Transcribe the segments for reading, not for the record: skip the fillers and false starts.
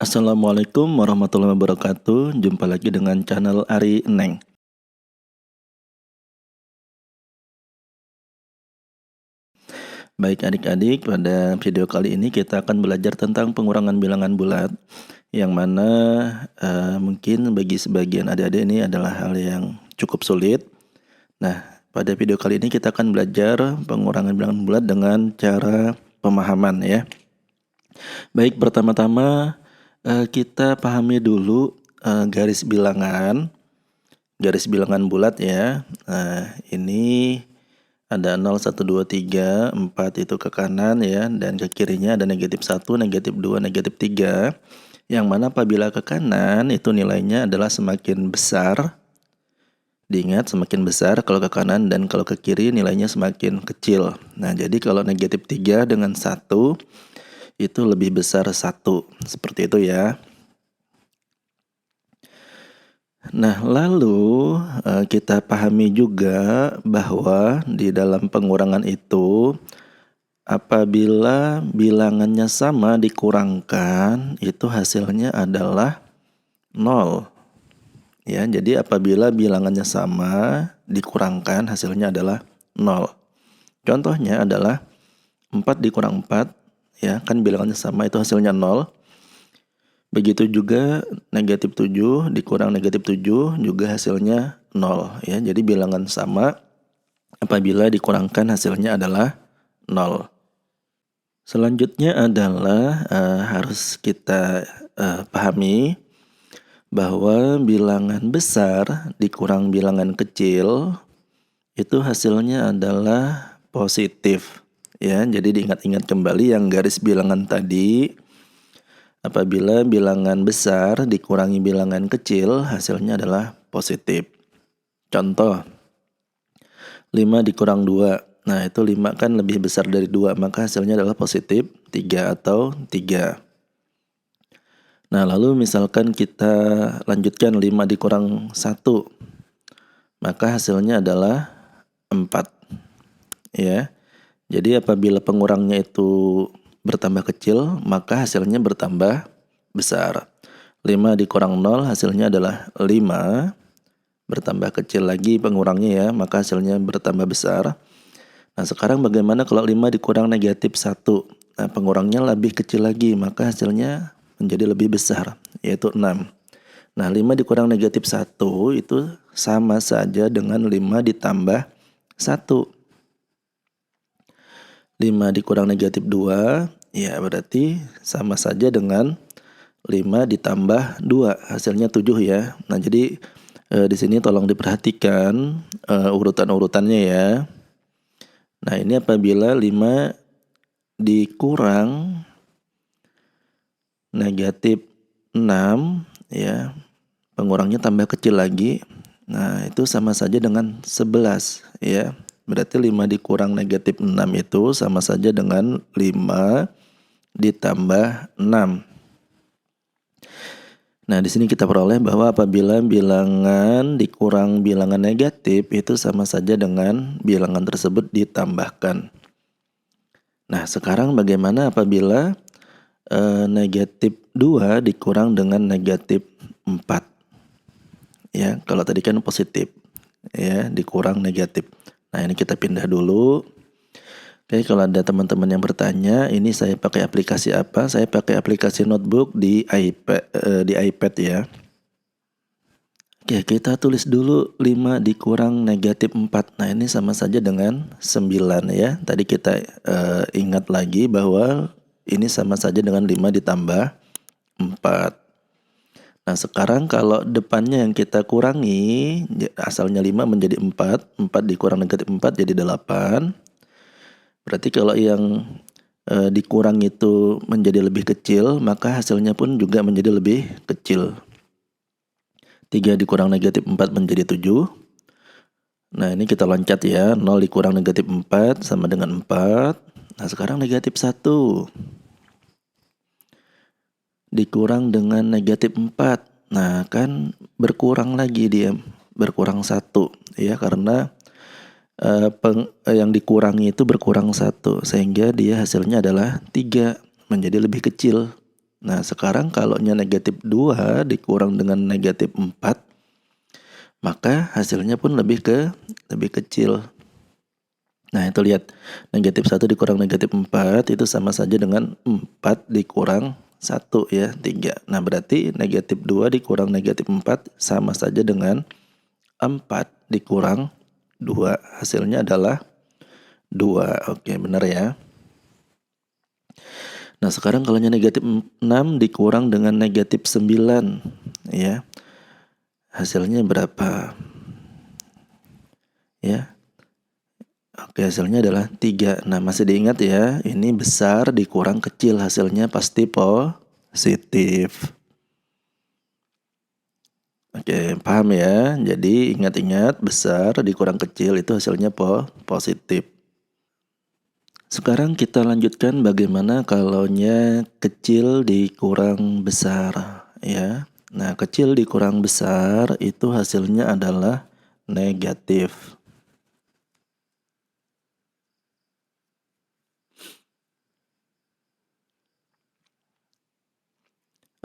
Assalamualaikum warahmatullahi wabarakatuh. Jumpa lagi dengan channel Ari Neng. Baik adik-adik, pada video kali ini kita akan belajar tentang pengurangan bilangan bulat, yang mana mungkin bagi sebagian adik-adik ini adalah hal yang cukup sulit. Nah, pada video kali ini kita akan belajar pengurangan bilangan bulat dengan cara pemahaman ya. Baik, pertama-tama kita pahami dulu garis bilangan bulat ya. Nah, ini ada 0, 1, 2, 3, 4 itu ke kanan ya, dan ke kirinya ada negatif 1, negatif 2, negatif 3. Yang mana apabila ke kanan itu nilainya adalah semakin besar. Diingat semakin besar kalau ke kanan, dan kalau ke kiri nilainya semakin kecil. Nah, jadi kalau negatif 3 dengan 1 itu lebih besar 1. Seperti itu ya. Nah, lalu kita pahami juga bahwa di dalam pengurangan itu apabila bilangannya sama dikurangkan itu hasilnya adalah 0. Ya, jadi apabila bilangannya sama dikurangkan hasilnya adalah 0. Contohnya adalah 4 dikurang 4 ya, kan bilangannya sama itu hasilnya 0. Begitu juga negatif 7 dikurang negatif 7 juga hasilnya 0 ya. Jadi bilangan sama apabila dikurangkan hasilnya adalah 0. Selanjutnya adalah harus kita pahami bahwa bilangan besar dikurang bilangan kecil itu hasilnya adalah positif ya. Jadi diingat-ingat kembali yang garis bilangan tadi. Apabila bilangan besar dikurangi bilangan kecil, hasilnya adalah positif. Contoh, 5 dikurang 2. Nah, itu 5 kan lebih besar dari 2, maka hasilnya adalah positif 3 atau 3. Nah, lalu misalkan kita lanjutkan 5 dikurang 1, maka hasilnya adalah 4. Ya. Jadi apabila pengurangnya itu bertambah kecil, maka hasilnya bertambah besar. 5 dikurang 0 hasilnya adalah 5. Bertambah kecil lagi pengurangnya ya, maka hasilnya bertambah besar. Nah, sekarang bagaimana kalau 5 dikurang negatif 1? Nah, pengurangnya lebih kecil lagi, maka hasilnya menjadi lebih besar, yaitu 6. Nah, 5 dikurang negatif 1 itu sama saja dengan 5 ditambah 1. 5 dikurang negatif 2, ya berarti sama saja dengan 5 ditambah 2, hasilnya 7 ya. Nah, jadi di sini tolong diperhatikan urutan-urutannya ya. Nah, ini apabila 5 dikurang negatif 6 ya, pengurangnya tambah kecil lagi. Nah, itu sama saja dengan 11 ya. Berarti 5 dikurang negatif 6 itu sama saja dengan 5 ditambah 6. Nah, di sini kita peroleh bahwa apabila bilangan dikurang bilangan negatif itu sama saja dengan bilangan tersebut ditambahkan. Nah, sekarang bagaimana apabila negatif 2 dikurang dengan negatif 4? Ya, kalau tadi kan positif ya, dikurang negatif. Nah, ini kita pindah dulu. Oke, kalau ada teman-teman yang bertanya, ini saya pakai aplikasi apa? Saya pakai aplikasi notebook di iPad ya. Oke, kita tulis dulu 5 dikurang negatif 4. Nah, ini sama saja dengan 9 ya. Tadi kita ingat lagi bahwa ini sama saja dengan 5 ditambah 4. Nah, sekarang kalau depannya yang kita kurangi, asalnya 5 menjadi 4. 4 dikurang negatif 4 jadi 8. Berarti kalau yang dikurang itu menjadi lebih kecil, maka hasilnya pun juga menjadi lebih kecil. 3 dikurang negatif 4 menjadi 7. Nah, ini kita loncat ya. 0 dikurang negatif 4 sama dengan 4. Nah, sekarang negatif 1 dikurang dengan negatif 4. Nah, kan berkurang lagi dia. Berkurang 1 ya, karena yang dikurangi itu berkurang 1, sehingga dia hasilnya adalah 3, menjadi lebih kecil Nah, sekarang kalau negatif 2 dikurang dengan negatif 4, maka hasilnya pun lebih kecil. Nah, itu lihat. Negatif 1 dikurang negatif 4 itu sama saja dengan 4 dikurang 1 ya, 3. Nah, berarti negatif 2 dikurang negatif 4 sama saja dengan 4 dikurang 2. Hasilnya adalah 2. Oke, benar ya. Nah, sekarang kalau negatif 6 dikurang dengan negatif 9 ya. Hasilnya berapa? Ya. Oke, hasilnya adalah 3. Nah, masih diingat ya, ini besar dikurang kecil, hasilnya pasti positif. Oke, paham ya? Jadi ingat-ingat, besar dikurang kecil itu hasilnya positif. Sekarang kita lanjutkan bagaimana kalaunya kecil dikurang besar ya. Nah, kecil dikurang besar itu hasilnya adalah negatif.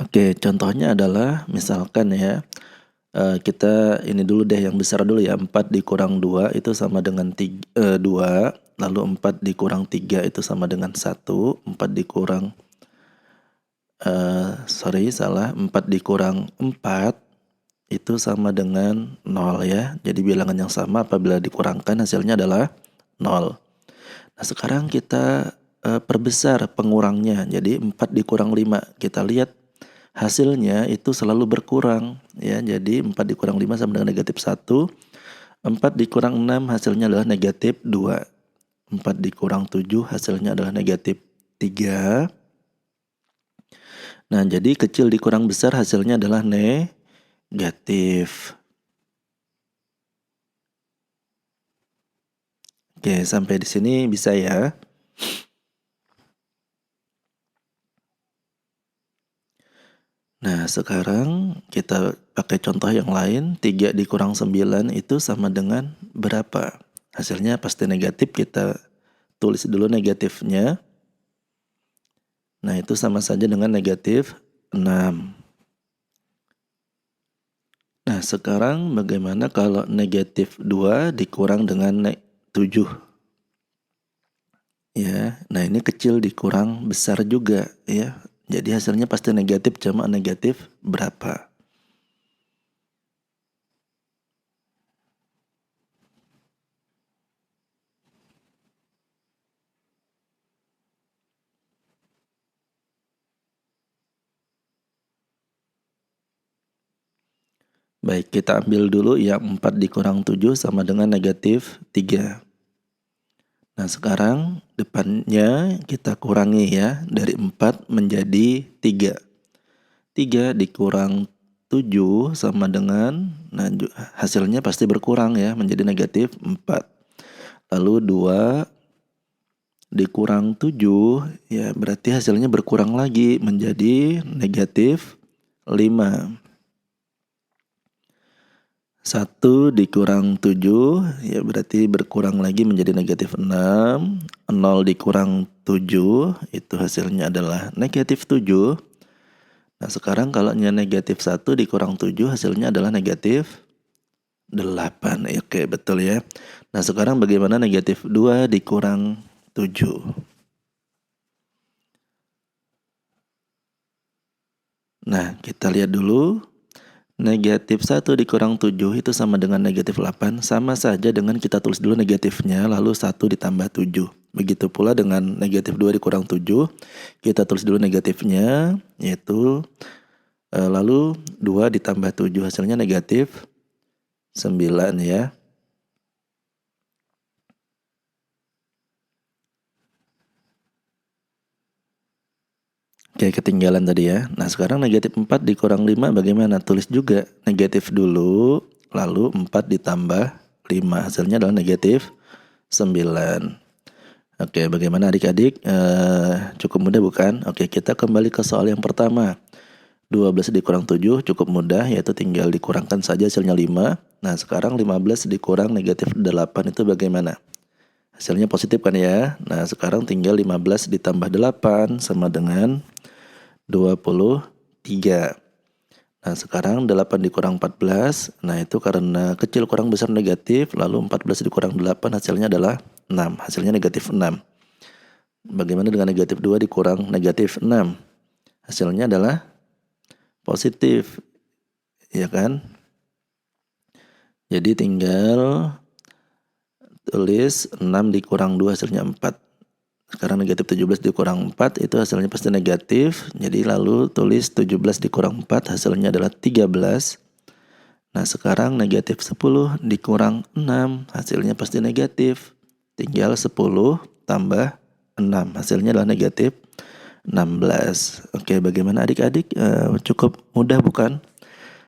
Oke, contohnya adalah misalkan ya, kita ini dulu deh yang besar dulu ya. 4 dikurang 2 itu sama dengan 2. Lalu 4 dikurang 3 itu sama dengan 1. 4 dikurang salah, 4 dikurang 4 itu sama dengan 0 ya. Jadi bilangan yang sama apabila dikurangkan hasilnya adalah 0. Nah, sekarang kita perbesar pengurangnya. Jadi 4 dikurang 5. Kita lihat hasilnya itu selalu berkurang ya. Jadi 4 dikurang 5 sama dengan negatif 1. 4 dikurang 6 hasilnya adalah negatif 2. 4 dikurang 7 hasilnya adalah negatif 3. Nah, jadi kecil dikurang besar hasilnya adalah negatif. Oke, sampai di sini bisa ya. Nah, sekarang kita pakai contoh yang lain. 3 dikurang 9 itu sama dengan berapa? Hasilnya pasti negatif, kita tulis dulu negatifnya. Nah, itu sama saja dengan negatif 6. Nah, sekarang bagaimana kalau negatif 2 dikurang dengan 7? Ya, nah ini kecil dikurang besar juga ya. Jadi hasilnya pasti negatif, cuma negatif berapa? Baik, kita ambil dulu yang 4 dikurang 7 sama dengan negatif 3. Nah, sekarang depannya kita kurangi ya. Dari 4 menjadi 3. 3 dikurang 7 sama dengan, nah hasilnya pasti berkurang ya, menjadi negatif 4. Lalu 2 dikurang 7 ya, berarti hasilnya berkurang lagi menjadi negatif 5. 1 dikurang 7 ya, berarti berkurang lagi menjadi negatif 6. 0 dikurang 7 itu hasilnya adalah negatif 7. Nah, sekarang kalau negatif 1 dikurang 7 hasilnya adalah negatif 8. Oke, betul ya. Nah, sekarang bagaimana negatif 2 dikurang 7? Nah, kita lihat dulu. Negatif 1 dikurang 7 itu sama dengan negatif 8. Sama saja dengan kita tulis dulu negatifnya, lalu 1 ditambah 7. Begitu pula dengan negatif 2 dikurang 7. Kita tulis dulu negatifnya, yaitu lalu 2 ditambah 7. Hasilnya negatif 9 ya. Oke, ketinggalan tadi ya. Nah, sekarang negatif 4 dikurang 5 bagaimana? Tulis juga negatif dulu, lalu 4 ditambah 5. Hasilnya adalah negatif 9. Oke, bagaimana adik-adik? Cukup mudah bukan? Oke, kita kembali ke soal yang pertama. 12 dikurang 7 cukup mudah, yaitu tinggal dikurangkan saja hasilnya 5. Nah, sekarang 15 dikurang negatif 8 itu bagaimana? Hasilnya positif kan ya? Nah, sekarang tinggal 15 ditambah 8 sama dengan 23. Nah sekarang 8 dikurang 14. Nah itu karena kecil kurang besar negatif. Lalu 14 dikurang 8 hasilnya adalah 6. Hasilnya negatif 6. Bagaimana dengan negatif 2 dikurang negatif 6? Hasilnya adalah positif. Ya kan? Jadi tinggal tulis 6 dikurang 2 hasilnya 4. Sekarang negatif 17 dikurang 4 itu hasilnya pasti negatif. Jadi lalu tulis 17 dikurang 4 hasilnya adalah 13. Nah sekarang negatif 10 dikurang 6 hasilnya pasti negatif. Tinggal 10 tambah 6 hasilnya adalah negatif 16. Oke, bagaimana adik-adik? Cukup mudah bukan?